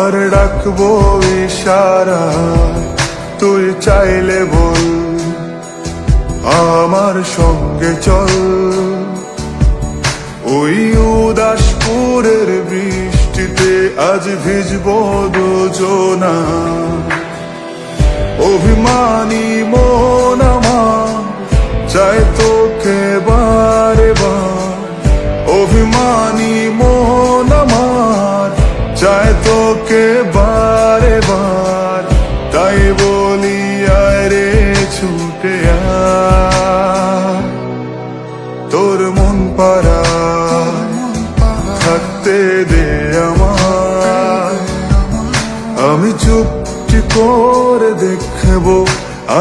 আর ডাকবো ইশারা, তুই চাইলে বল আমার সঙ্গে চল। ওই উদাসপুরের বৃষ্টিতে আজ ভিজবো দুজনা। অভিমানী মন আমার চাই তোকে বারে বার, অভিমানী মন আমার চাই তোকে বারে বার। তাই বলি আয় রে ছুটে আয়, তোর মন পাড়ায় থাকতে দে আমায়। আমি চুপটি করে দেখবো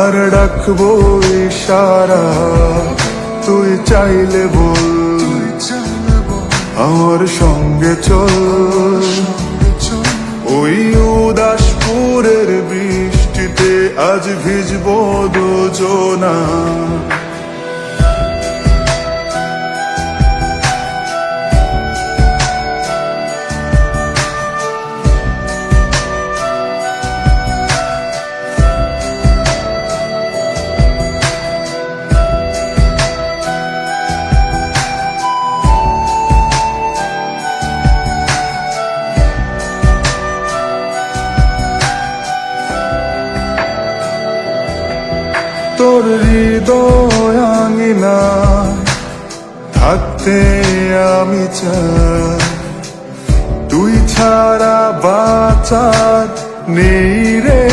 আর ডাকবো ইশারা, তুই চাইলে বল আমার সঙ্গে চল। ওই উদাসপুরের বৃষ্টিতে আজ ভিজবো দুজনা। তোর হৃদয় আঙিনা থাকতে আমি চাই, তুই ছাড়া বাঁচার নেই রে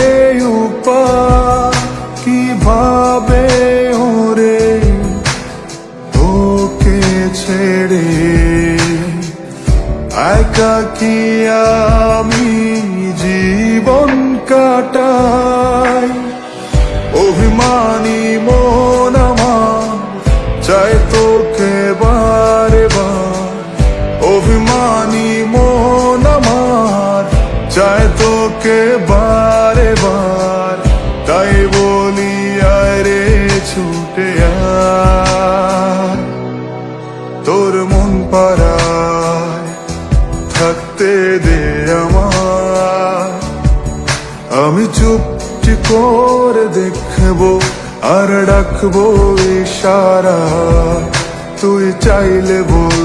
উপায়। কিভাবে ওরে তোকে ছেড়ে একাকী আমি জীবন কাটাই। অভিমানী মন আমার চাই তোকে বারে বার, অভিমানী মন আমার চাই তোকে বারে বার। তাই বলি আয় রে ছুটে আয়, তোর মন পাড়ায় থাকতে দে আমায়। আমি চুপটি করে দেখবো আর ডাকবো ইশারা, তুই চাইলে বল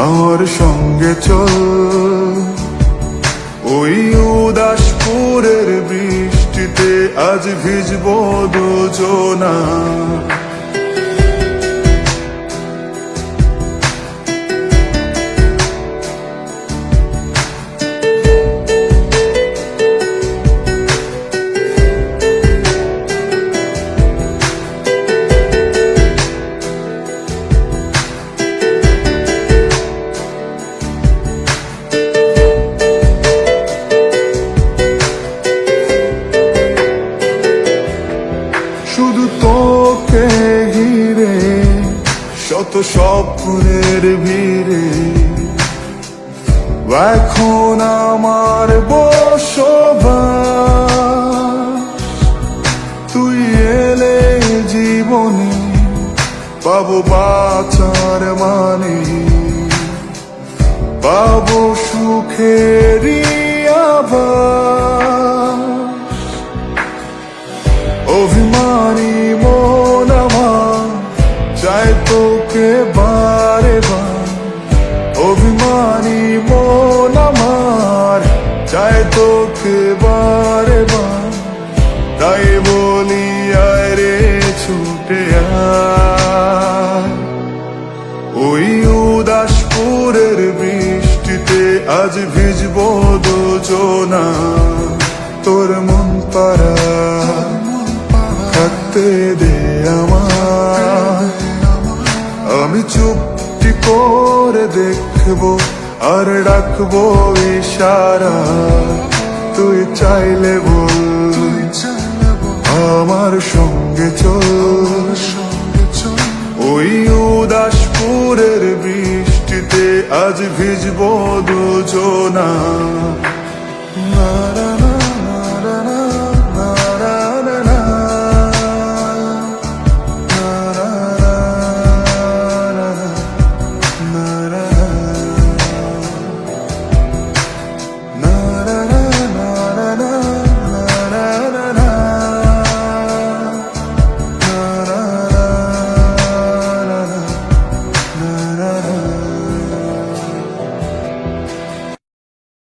আমার সঙ্গে চল। ওই উদাসপুরের বৃষ্টিতে আজ ভিজবো দুজনা। শুধু তোকে ঘিরে শত স্বপ্নের ভিড়ে, এখন আমার বসবাস। তুই এলে জীবনে পাবো বাঁচার মানে, পাবো সুখেরই আভাস। অভিমানী মন আমার চাই তোকে বারে বার, অভিমানী মন আমার চাই তোকে বারে বার। তাই বলি আয় রে ছুটে আয়, ওই উদাসপুরের বৃষ্টিতে আজ ভিজবো দুজনা। তোর মন পাড়ায় থাকতে দে আমায়। আমি চুপটি করে দেখবো আর ডাকবো ইশারা, তুই চাইলে বল আমার সঙ্গে চল। ওই উদাসপুরের বৃষ্টিতে আজ ভিজবো দুজনা।